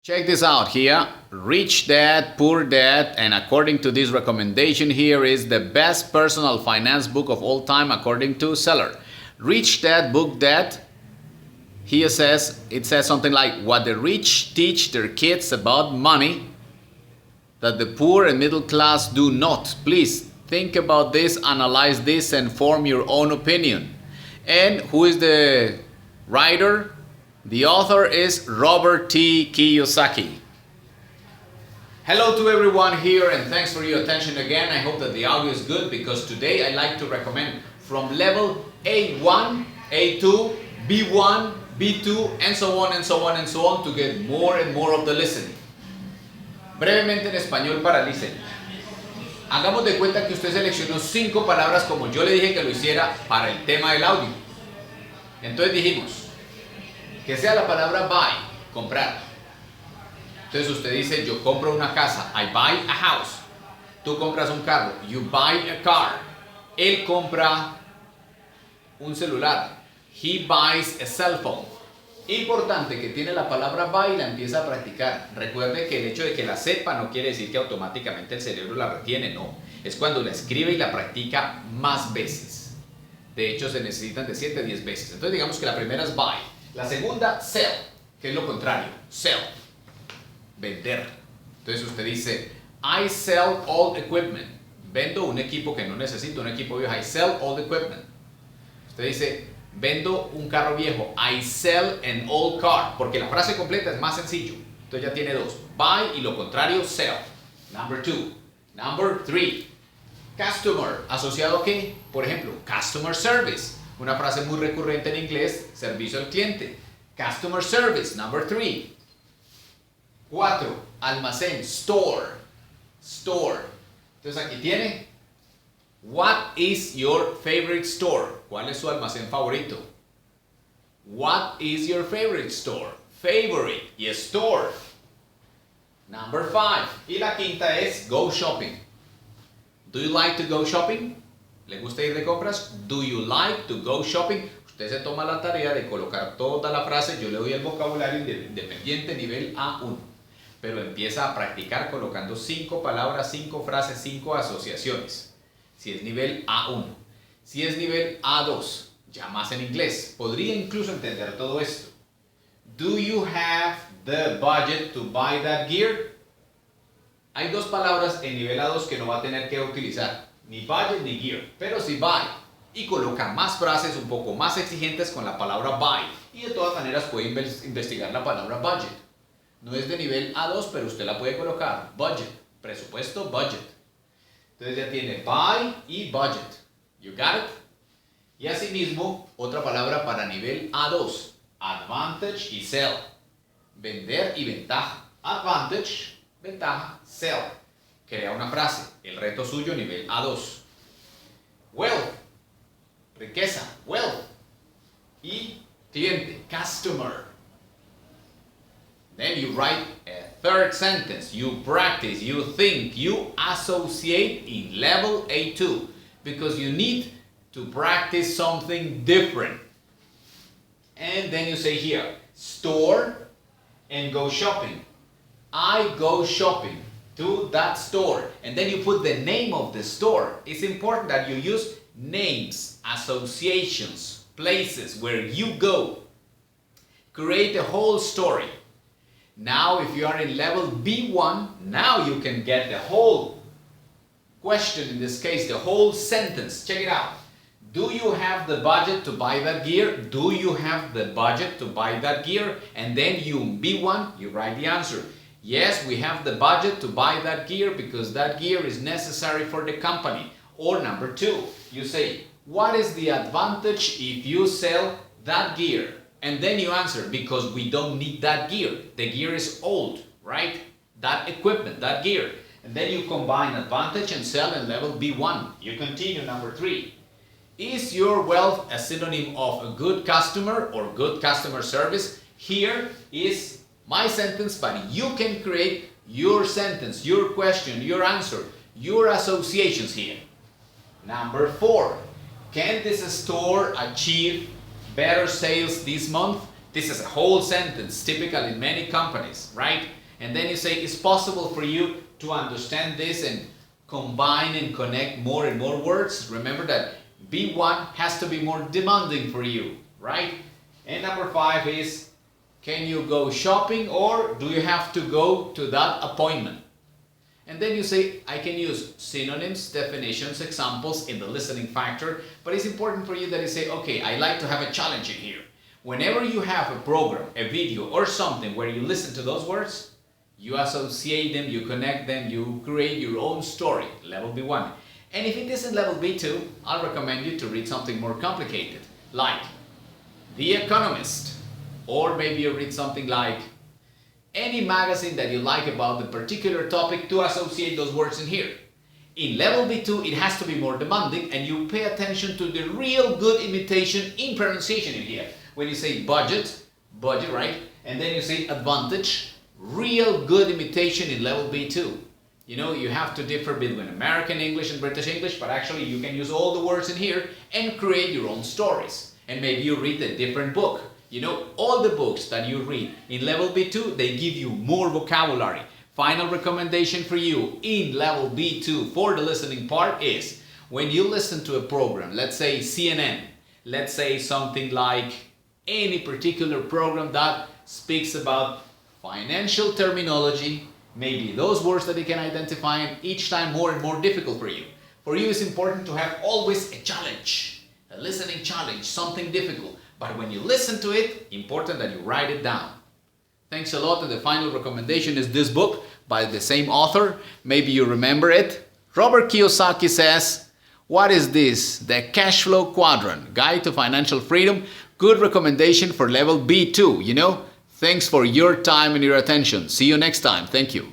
Check this out here. Rich Dad, Poor Dad, and according to this recommendation here is the best personal finance book of all time according to seller. Rich Dad, Book Dad. Here it says something like what the rich teach their kids about money that the poor and middle class do not. Please think about this, analyze this, and form your own opinion. And who is the writer? The author is Robert T. Kiyosaki. Hello to everyone here and thanks for your attention again. I hope that the audio is good because today I like to recommend from level A1, A2, B1, B2, and so on and so on and so on to get more and more of the listening. Brevemente en español para listening. Hagamos de cuenta que usted seleccionó 5 palabras como yo le dije que lo hiciera para el tema del audio. Entonces dijimos que sea la palabra buy, comprar. Entonces usted dice, yo compro una casa, I buy a house. Tú compras un carro, you buy a car. Él compra un celular, he buys a cell phone. Importante que tiene la palabra buy y la empieza a practicar. Recuerde que el hecho de que la sepa no quiere decir que automáticamente el cerebro la retiene, no. Es cuando la escribe y la practica más veces. De hecho se necesitan de 7 a 10 veces. Entonces digamos que la primera es buy. La segunda, sell, que es lo contrario, sell, vender. Entonces usted dice, I sell old equipment. Vendo un equipo que no necesito, un equipo viejo. I sell old equipment. Usted dice, vendo un carro viejo. I sell an old car. Porque la frase completa es más sencillo. Entonces ya tiene 2. Buy y lo contrario, sell. Number 2. Number 3. Customer. ¿Asociado a qué? Por ejemplo, customer service. Una frase muy recurrente en inglés, servicio al cliente. Customer service, number 3. 4. Almacén, store. Store. Entonces aquí tiene, what is your favorite store? ¿Cuál es su almacén favorito? What is your favorite store? Favorite y store. Number 5. Y la quinta es go shopping. Do you like to go shopping? ¿Le gusta ir de compras? Do you like to go shopping? Usted se toma la tarea de colocar toda la frase, yo le doy el vocabulario independiente nivel A1. Pero empieza a practicar colocando 5 palabras, 5 frases, 5 asociaciones. Si es nivel A1. Si es nivel A2, ya más en inglés, podría incluso entender todo esto. Do you have the budget to buy that gear? Hay 2 palabras en nivel A2 que no va a tener que utilizar. Ni budget ni gear, pero sí buy. Y coloca más frases un poco más exigentes con la palabra buy. Y de todas maneras puede investigar la palabra budget. No es de nivel A2, pero usted la puede colocar. Budget, presupuesto, budget. Entonces ya tiene buy y budget. You got it? Y asimismo, otra palabra para nivel A2. Advantage y sell. Vender y ventaja. Advantage, ventaja, sell. Crea una frase. El reto suyo nivel A2. Wealth. Riqueza. Wealth. Y cliente. Customer. Then you write a third sentence. You practice. You think. You associate in level A2. Because you need to practice something different. And then you say here. Store and go shopping. I go shopping to that store, and then you put the name of the store. It's important that you use names, associations, places where you go. Create a whole story. Now if you are in level B1, now you can get the whole question, in this case the whole sentence. Check it out. Do you have the budget to buy that gear? Do you have the budget to buy that gear? And then you, B1, you write the answer. Yes, we have the budget to buy that gear because that gear is necessary for the company. Or number 2, you say, what is the advantage if you sell that gear? And then you answer, because we don't need that gear. The gear is old, right? That equipment, that gear. And then you combine advantage and sell in level B1. You continue, number 3. Is your wealth a synonym of a good customer or good customer service? Here is my sentence, but you can create your sentence, your question, your answer, your associations here. Number 4, can this store achieve better sales this month? This is a whole sentence, typical in many companies, right? And then you say, it's possible for you to understand this and combine and connect more and more words. Remember that B1 has to be more demanding for you, right? And number 5 is, can you go shopping or do you have to go to that appointment? And then you say, I can use synonyms, definitions, examples in the listening factor, but it's important for you that you say, okay, I like to have a challenge in here. Whenever you have a program, a video, or something where you listen to those words, you associate them, you connect them, you create your own story, level B1. And if it isn't level B2, I'll recommend you to read something more complicated, like The Economist, or maybe you read something like any magazine that you like about the particular topic to associate those words in here. In level B2, it has to be more demanding and you pay attention to the real good imitation in pronunciation in here. When you say budget, right? And then you say advantage, real good imitation in level B2. You know, you have to differ between American English and British English, but actually you can use all the words in here and create your own stories. And maybe you read a different book. You know, all the books that you read in level B2, they give you more vocabulary. Final recommendation for you in level B2 for the listening part is, when you listen to a program, let's say CNN, let's say something like any particular program that speaks about financial terminology, maybe those words that you can identify, and each time more and more difficult for you. For you, it's important to have always a challenge, a listening challenge, something difficult. But when you listen to it, important that you write it down. Thanks a lot, and the final recommendation is this book by the same author. Maybe you remember it. Robert Kiyosaki says, what is this? The Cash Flow Quadrant, Guide to Financial Freedom. Good recommendation for level B2, you know? Thanks for your time and your attention. See you next time. Thank you.